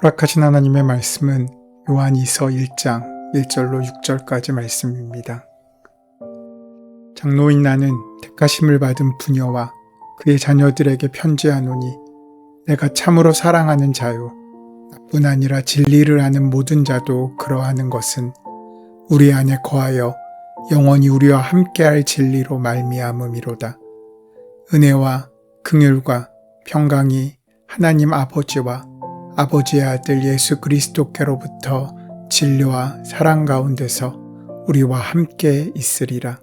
허락하신 하나님의 말씀은 요한이서 1장 1절로 6절까지 말씀입니다. 장로인 나는 택하심을 받은 부녀와 그의 자녀들에게 편지하노니 내가 참으로 사랑하는 자요 나뿐 아니라 진리를 아는 모든 자도 그러하는 것은 우리 안에 거하여 영원히 우리와 함께할 진리로 말미암음이로다. 은혜와 긍휼과 평강이 하나님 아버지와 아버지의 아들 예수 그리스도께로부터 진리와 사랑 가운데서 우리와 함께 있으리라.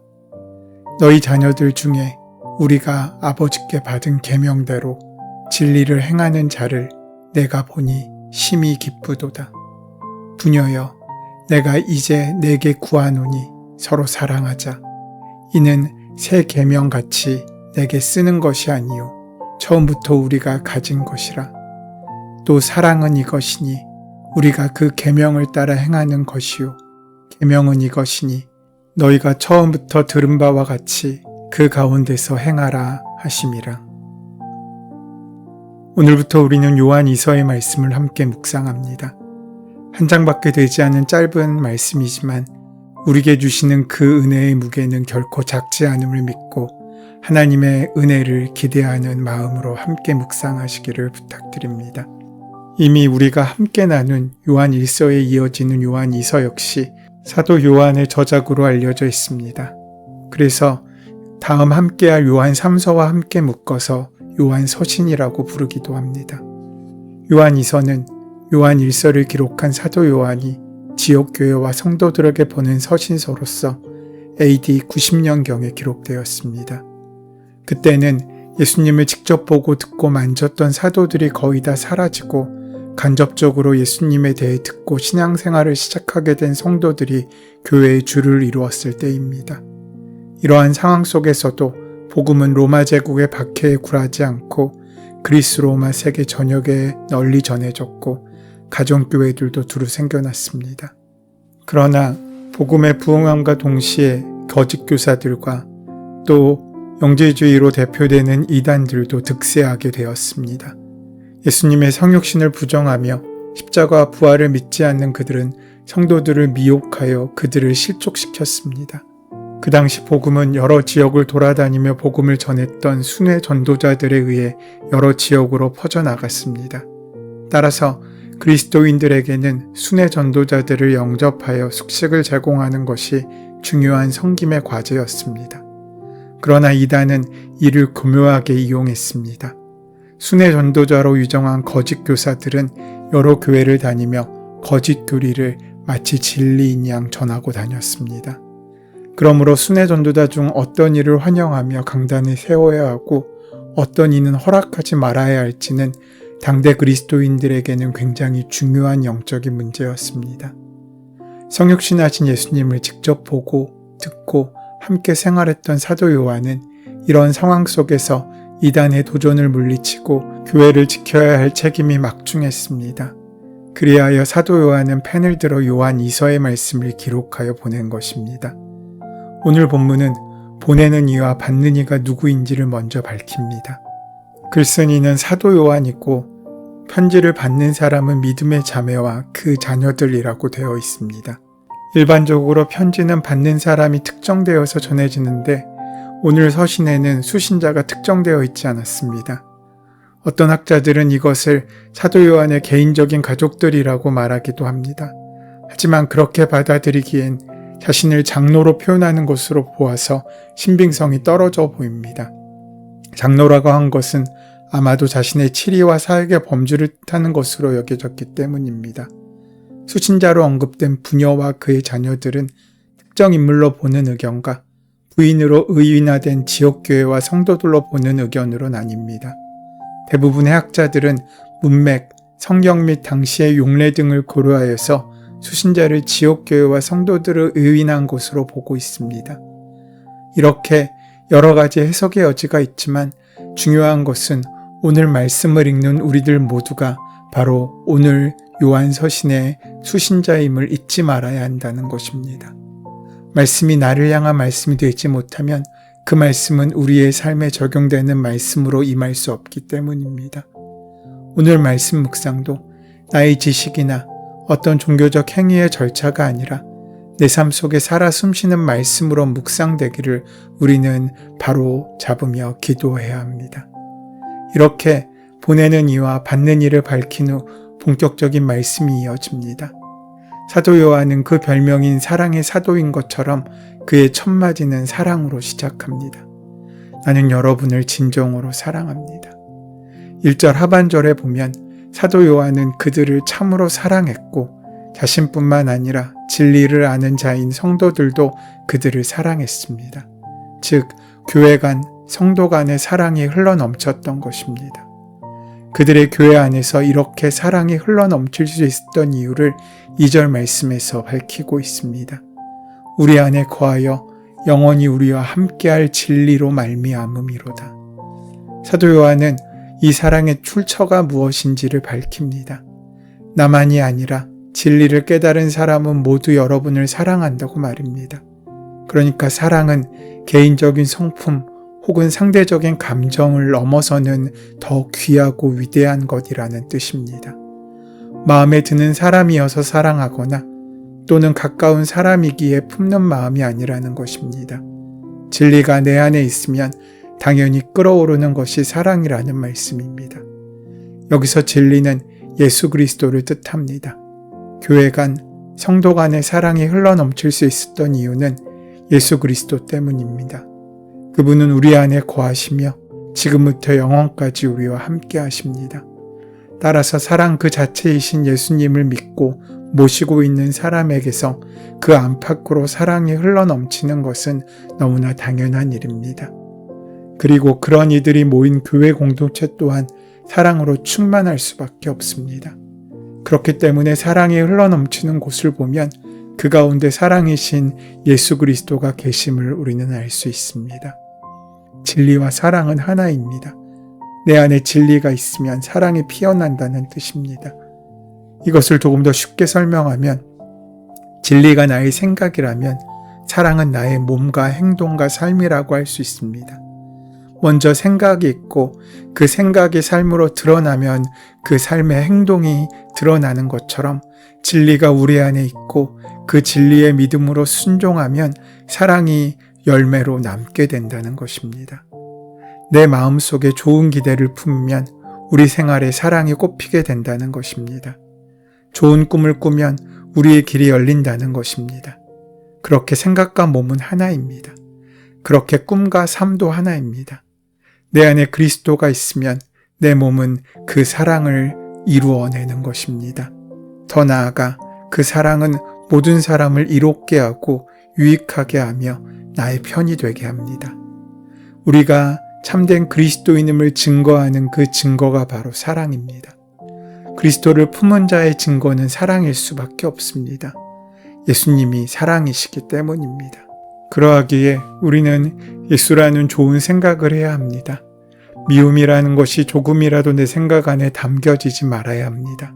너희 자녀들 중에 우리가 아버지께 받은 계명대로 진리를 행하는 자를 내가 보니 심히 기쁘도다. 부녀여, 내가 이제 내게 구하노니 서로 사랑하자. 이는 새 계명같이 내게 쓰는 것이 아니요 처음부터 우리가 가진 것이라. 또 사랑은 이것이니 우리가 그 계명을 따라 행하는 것이요 계명은 이것이니 너희가 처음부터 들은 바와 같이 그 가운데서 행하라 하심이라. 오늘부터 우리는 요한이서의 말씀을 함께 묵상합니다. 한 장밖에 되지 않은 짧은 말씀이지만 우리에게 주시는 그 은혜의 무게는 결코 작지 않음을 믿고 하나님의 은혜를 기대하는 마음으로 함께 묵상하시기를 부탁드립니다. 이미 우리가 함께 나눈 요한 1서에 이어지는 요한 2서 역시 사도 요한의 저작으로 알려져 있습니다. 그래서 다음 함께할 요한 3서와 함께 묶어서 요한 서신이라고 부르기도 합니다. 요한 2서는 요한 1서를 기록한 사도 요한이 지역교회와 성도들에게 보낸 서신서로서 AD 90년경에 기록되었습니다. 그때는 예수님을 직접 보고 듣고 만졌던 사도들이 거의 다 사라지고 간접적으로 예수님에 대해 듣고 신앙생활을 시작하게 된 성도들이 교회의 주를 이루었을 때입니다. 이러한 상황 속에서도 복음은 로마 제국의 박해에 굴하지 않고 그리스 로마 세계 전역에 널리 전해졌고 가정교회들도 두루 생겨났습니다. 그러나 복음의 부흥함과 동시에 거짓 교사들과 또 영재주의로 대표되는 이단들도 득세하게 되었습니다. 예수님의 성육신을 부정하며 십자가와 부활을 믿지 않는 그들은 성도들을 미혹하여 그들을 실족시켰습니다. 그 당시 복음은 여러 지역을 돌아다니며 복음을 전했던 순회 전도자들에 의해 여러 지역으로 퍼져나갔습니다. 따라서 그리스도인들에게는 순회 전도자들을 영접하여 숙식을 제공하는 것이 중요한 섬김의 과제였습니다. 그러나 이단은 이를 교묘하게 이용했습니다. 순회 전도자로 유정한 거짓 교사들은 여러 교회를 다니며 거짓 교리를 마치 진리인 양 전하고 다녔습니다. 그러므로 순회 전도자 중 어떤 이를 환영하며 강단을 세워야 하고 어떤 이는 허락하지 말아야 할지는 당대 그리스도인들에게는 굉장히 중요한 영적인 문제였습니다. 성육신하신 예수님을 직접 보고 듣고 함께 생활했던 사도 요한은 이런 상황 속에서 이단의 도전을 물리치고 교회를 지켜야 할 책임이 막중했습니다. 그리하여 사도 요한은 펜을 들어 요한 2서의 말씀을 기록하여 보낸 것입니다. 오늘 본문은 보내는 이와 받는 이가 누구인지를 먼저 밝힙니다. 글쓴 이는 사도 요한이고 편지를 받는 사람은 믿음의 자매와 그 자녀들이라고 되어 있습니다. 일반적으로 편지는 받는 사람이 특정되어서 전해지는데 오늘 서신에는 수신자가 특정되어 있지 않았습니다. 어떤 학자들은 이것을 사도 요한의 개인적인 가족들이라고 말하기도 합니다. 하지만 그렇게 받아들이기엔 자신을 장로로 표현하는 것으로 보아서 신빙성이 떨어져 보입니다. 장로라고 한 것은 아마도 자신의 치리와 사역의 범주를 뜻하는 것으로 여겨졌기 때문입니다. 수신자로 언급된 부녀와 그의 자녀들은 특정 인물로 보는 의견과 부인으로 의인화된 지역교회와 성도들로 보는 의견으로 나뉩니다. 대부분의 학자들은 문맥, 성경 및 당시의 용례 등을 고려하여서 수신자를 지역교회와 성도들을 의인한 것으로 보고 있습니다. 이렇게 여러 가지 해석의 여지가 있지만 중요한 것은 오늘 말씀을 읽는 우리들 모두가 바로 오늘 요한 서신의 수신자임을 잊지 말아야 한다는 것입니다. 말씀이 나를 향한 말씀이 되지 못하면 그 말씀은 우리의 삶에 적용되는 말씀으로 임할 수 없기 때문입니다. 오늘 말씀 묵상도 나의 지식이나 어떤 종교적 행위의 절차가 아니라 내 삶 속에 살아 숨쉬는 말씀으로 묵상되기를 우리는 바로 잡으며 기도해야 합니다. 이렇게 보내는 이와 받는 이를 밝힌 후 본격적인 말씀이 이어집니다. 사도 요한은 그 별명인 사랑의 사도인 것처럼 그의 첫 마디는 사랑으로 시작합니다. 나는 여러분을 진정으로 사랑합니다. 1절 하반절에 보면 사도 요한은 그들을 참으로 사랑했고 자신뿐만 아니라 진리를 아는 자인 성도들도 그들을 사랑했습니다. 즉, 교회 간, 성도 간의 사랑이 흘러넘쳤던 것입니다. 그들의 교회 안에서 이렇게 사랑이 흘러넘칠 수 있었던 이유를 2절 말씀에서 밝히고 있습니다. 우리 안에 거하여 영원히 우리와 함께할 진리로 말미암음이로다. 사도 요한은 이 사랑의 출처가 무엇인지를 밝힙니다. 나만이 아니라 진리를 깨달은 사람은 모두 여러분을 사랑한다고 말입니다. 그러니까 사랑은 개인적인 성품 혹은 상대적인 감정을 넘어서는 더 귀하고 위대한 것이라는 뜻입니다. 마음에 드는 사람이어서 사랑하거나 또는 가까운 사람이기에 품는 마음이 아니라는 것입니다. 진리가 내 안에 있으면 당연히 끓어오르는 것이 사랑이라는 말씀입니다. 여기서 진리는 예수 그리스도를 뜻합니다. 교회 간, 성도 간의 사랑이 흘러넘칠 수 있었던 이유는 예수 그리스도 때문입니다. 그분은 우리 안에 거하시며 지금부터 영원까지 우리와 함께 하십니다. 따라서 사랑 그 자체이신 예수님을 믿고 모시고 있는 사람에게서 그 안팎으로 사랑이 흘러넘치는 것은 너무나 당연한 일입니다. 그리고 그런 이들이 모인 교회 공동체 또한 사랑으로 충만할 수밖에 없습니다. 그렇기 때문에 사랑이 흘러넘치는 곳을 보면 그 가운데 사랑이신 예수 그리스도가 계심을 우리는 알 수 있습니다. 진리와 사랑은 하나입니다. 내 안에 진리가 있으면 사랑이 피어난다는 뜻입니다. 이것을 조금 더 쉽게 설명하면 진리가 나의 생각이라면 사랑은 나의 몸과 행동과 삶이라고 할 수 있습니다. 먼저 생각이 있고 그 생각이 삶으로 드러나면 그 삶의 행동이 드러나는 것처럼 진리가 우리 안에 있고 그 진리의 믿음으로 순종하면 사랑이 열매로 남게 된다는 것입니다. 내 마음속에 좋은 기대를 품으면 우리 생활에 사랑이 꽃피게 된다는 것입니다. 좋은 꿈을 꾸면 우리의 길이 열린다는 것입니다. 그렇게 생각과 몸은 하나입니다. 그렇게 꿈과 삶도 하나입니다. 내 안에 그리스도가 있으면 내 몸은 그 사랑을 이루어내는 것입니다. 더 나아가 그 사랑은 모든 사람을 이롭게 하고 유익하게 하며 나의 편이 되게 합니다. 우리가 참된 그리스도인임을 증거하는 그 증거가 바로 사랑입니다. 그리스도를 품은 자의 증거는 사랑일 수밖에 없습니다. 예수님이 사랑이시기 때문입니다. 그러하기에 우리는 예수라는 좋은 생각을 해야 합니다. 미움이라는 것이 조금이라도 내 생각 안에 담겨지지 말아야 합니다.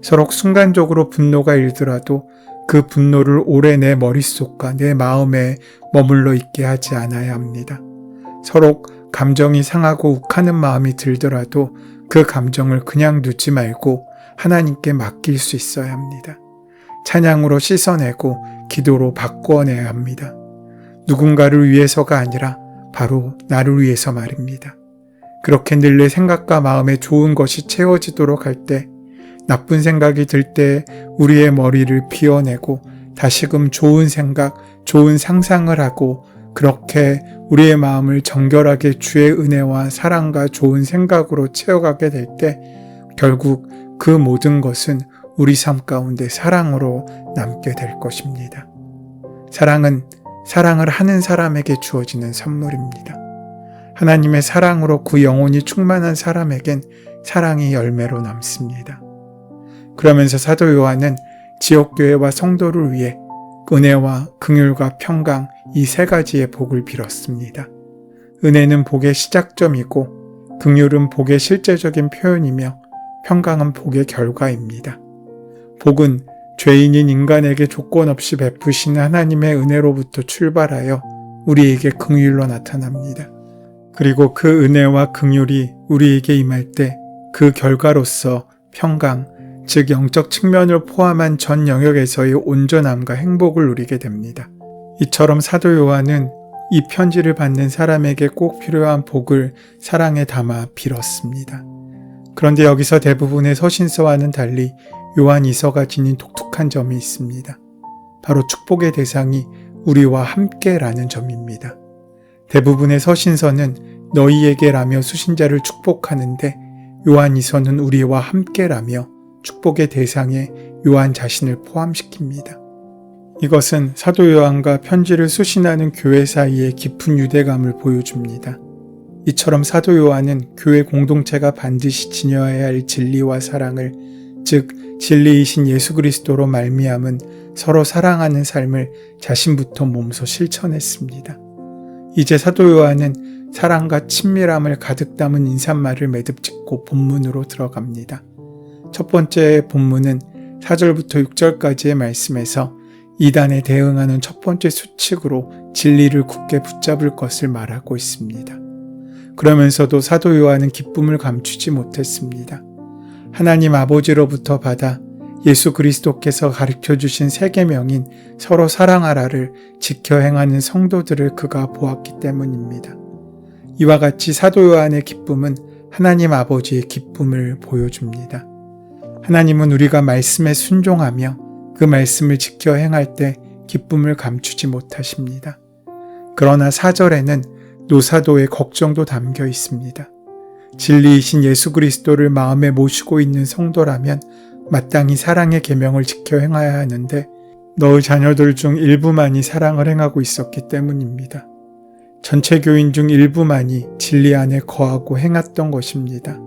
서로 순간적으로 분노가 일더라도 그 분노를 오래 내 머릿속과 내 마음에 머물러 있게 하지 않아야 합니다. 서로 감정이 상하고 욱하는 마음이 들더라도 그 감정을 그냥 두지 말고 하나님께 맡길 수 있어야 합니다. 찬양으로 씻어내고 기도로 바꾸어내야 합니다. 누군가를 위해서가 아니라 바로 나를 위해서 말입니다. 그렇게 늘 내 생각과 마음에 좋은 것이 채워지도록 할 때, 나쁜 생각이 들 때 우리의 머리를 비워내고 다시금 좋은 생각, 좋은 상상을 하고 그렇게 우리의 마음을 정결하게 주의 은혜와 사랑과 좋은 생각으로 채워가게 될 때 결국 그 모든 것은 우리 삶 가운데 사랑으로 남게 될 것입니다. 사랑은 사랑을 하는 사람에게 주어지는 선물입니다. 하나님의 사랑으로 그 영혼이 충만한 사람에겐 사랑이 열매로 남습니다. 그러면서 사도 요한은 지역교회와 성도를 위해 은혜와 긍휼과 평강 이 세 가지의 복을 빌었습니다. 은혜는 복의 시작점이고 긍휼은 복의 실제적인 표현이며 평강은 복의 결과입니다. 복은 죄인인 인간에게 조건 없이 베푸시는 하나님의 은혜로부터 출발하여 우리에게 긍휼로 나타납니다. 그리고 그 은혜와 긍휼이 우리에게 임할 때 그 결과로서 평강, 즉 영적 측면을 포함한 전 영역에서의 온전함과 행복을 누리게 됩니다. 이처럼 사도 요한은 이 편지를 받는 사람에게 꼭 필요한 복을 사랑에 담아 빌었습니다. 그런데 여기서 대부분의 서신서와는 달리 요한이서가 지닌 독특한 점이 있습니다. 바로 축복의 대상이 우리와 함께라는 점입니다. 대부분의 서신서는 너희에게라며 수신자를 축복하는데 요한이서는 우리와 함께라며 축복의 대상에 요한 자신을 포함시킵니다. 이것은 사도 요한과 편지를 수신하는 교회 사이의 깊은 유대감을 보여줍니다. 이처럼 사도 요한은 교회 공동체가 반드시 지녀야 할 진리와 사랑을, 즉 진리이신 예수 그리스도로 말미암은 서로 사랑하는 삶을 자신부터 몸소 실천했습니다. 이제 사도 요한은 사랑과 친밀함을 가득 담은 인사말을 매듭짓고 본문으로 들어갑니다. 첫 번째 본문은 4절부터 6절까지의 말씀에서 이단에 대응하는 첫 번째 수칙으로 진리를 굳게 붙잡을 것을 말하고 있습니다. 그러면서도 사도 요한은 기쁨을 감추지 못했습니다. 하나님 아버지로부터 받아 예수 그리스도께서 가르쳐주신 세 계명인 서로 사랑하라를 지켜 행하는 성도들을 그가 보았기 때문입니다. 이와 같이 사도 요한의 기쁨은 하나님 아버지의 기쁨을 보여줍니다. 하나님은 우리가 말씀에 순종하며 그 말씀을 지켜 행할 때 기쁨을 감추지 못하십니다. 그러나 4절에는 노사도의 걱정도 담겨 있습니다. 진리이신 예수 그리스도를 마음에 모시고 있는 성도라면 마땅히 사랑의 계명을 지켜 행해야 하는데 너의 자녀들 중 일부만이 사랑을 행하고 있었기 때문입니다. 전체 교인 중 일부만이 진리 안에 거하고 행했던 것입니다.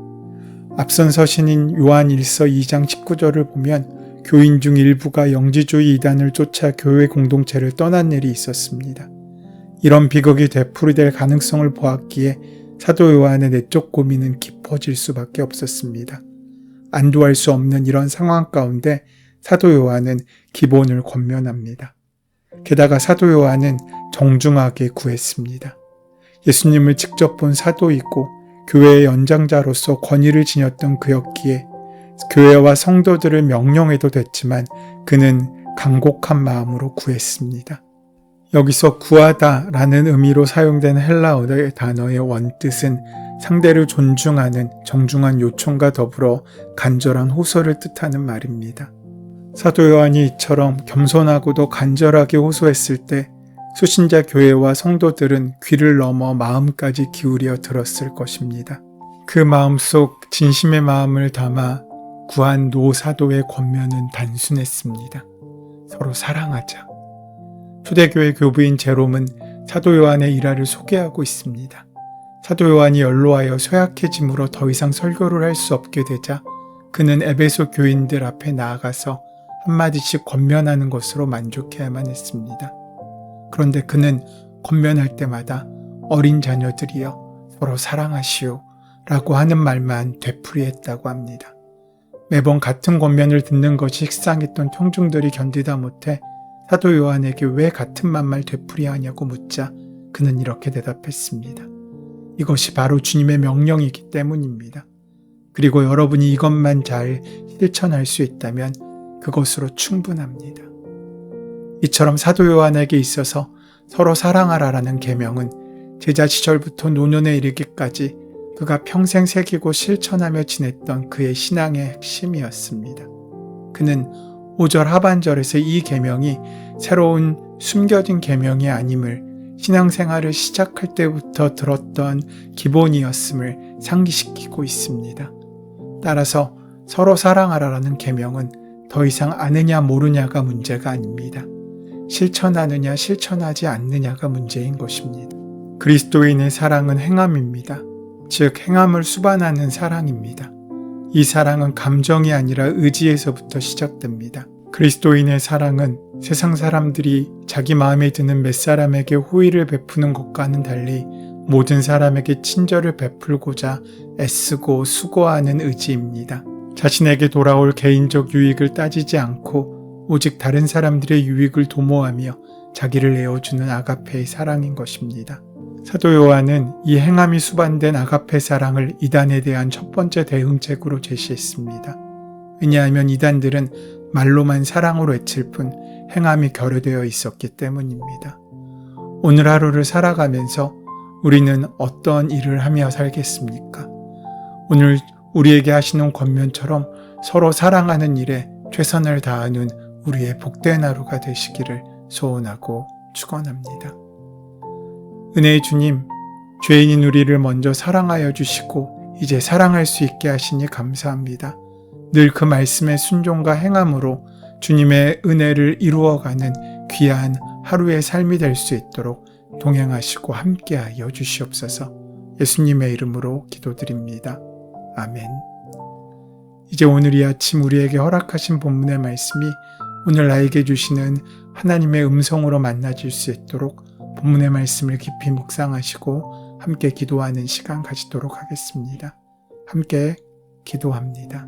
앞선 서신인 요한 1서 2장 19절을 보면 교인 중 일부가 영지주의 이단을 쫓아 교회 공동체를 떠난 일이 있었습니다. 이런 비극이 되풀이될 가능성을 보았기에 사도 요한의 내적 고민은 깊어질 수밖에 없었습니다. 안도할 수 없는 이런 상황 가운데 사도 요한은 기본을 권면합니다. 게다가 사도 요한은 정중하게 구했습니다. 예수님을 직접 본 사도이고 교회의 연장자로서 권위를 지녔던 그였기에 교회와 성도들을 명령해도 됐지만 그는 간곡한 마음으로 구했습니다. 여기서 구하다 라는 의미로 사용된 헬라어의 단어의 원뜻은 상대를 존중하는 정중한 요청과 더불어 간절한 호소를 뜻하는 말입니다. 사도 요한이 이처럼 겸손하고도 간절하게 호소했을 때 수신자 교회와 성도들은 귀를 넘어 마음까지 기울여 들었을 것입니다. 그 마음속 진심의 마음을 담아 구한 노사도의 권면은 단순했습니다. 서로 사랑하자. 초대교회 교부인 제롬은 사도 요한의 일화를 소개하고 있습니다. 사도 요한이 연로하여 쇠약해짐으로 더 이상 설교를 할 수 없게 되자 그는 에베소 교인들 앞에 나아가서 한마디씩 권면하는 것으로 만족해야만 했습니다. 그런데 그는 권면할 때마다 어린 자녀들이여 서로 사랑하시오 라고 하는 말만 되풀이했다고 합니다. 매번 같은 권면을 듣는 것이 식상했던 청중들이 견디다 못해 사도 요한에게 왜 같은 말만 되풀이하냐고 묻자 그는 이렇게 대답했습니다. 이것이 바로 주님의 명령이기 때문입니다. 그리고 여러분이 이것만 잘 실천할 수 있다면 그것으로 충분합니다. 이처럼 사도 요한에게 있어서 서로 사랑하라라는 계명은 제자 시절부터 노년에 이르기까지 그가 평생 새기고 실천하며 지냈던 그의 신앙의 핵심이었습니다. 그는 5절 하반절에서 이 계명이 새로운 숨겨진 계명이 아님을 신앙생활을 시작할 때부터 들었던 기본이었음을 상기시키고 있습니다. 따라서 서로 사랑하라라는 계명은 더 이상 아느냐 모르냐가 문제가 아닙니다. 실천하느냐 실천하지 않느냐가 문제인 것입니다. 그리스도인의 사랑은 행함입니다. 즉 행함을 수반하는 사랑입니다. 이 사랑은 감정이 아니라 의지에서부터 시작됩니다. 그리스도인의 사랑은 세상 사람들이 자기 마음에 드는 몇 사람에게 호의를 베푸는 것과는 달리 모든 사람에게 친절을 베풀고자 애쓰고 수고하는 의지입니다. 자신에게 돌아올 개인적 유익을 따지지 않고 오직 다른 사람들의 유익을 도모하며 자기를 내어주는 아가페의 사랑인 것입니다. 사도 요한은 이 행함이 수반된 아가페 사랑을 이단에 대한 첫 번째 대응책으로 제시했습니다. 왜냐하면 이단들은 말로만 사랑으로 외칠 뿐 행함이 결여되어 있었기 때문입니다. 오늘 하루를 살아가면서 우리는 어떤 일을 하며 살겠습니까? 오늘 우리에게 하시는 권면처럼 서로 사랑하는 일에 최선을 다하는 우리의 복된 하루가 되시기를 소원하고 축원합니다. 은혜의 주님, 죄인인 우리를 먼저 사랑하여 주시고 이제 사랑할 수 있게 하시니 감사합니다. 늘 그 말씀의 순종과 행함으로 주님의 은혜를 이루어가는 귀한 하루의 삶이 될 수 있도록 동행하시고 함께하여 주시옵소서. 예수님의 이름으로 기도드립니다. 아멘. 이제 오늘 이 아침 우리에게 허락하신 본문의 말씀이 오늘 나에게 주시는 하나님의 음성으로 만나질 수 있도록 본문의 말씀을 깊이 묵상하시고 함께 기도하는 시간 가지도록 하겠습니다. 함께 기도합니다.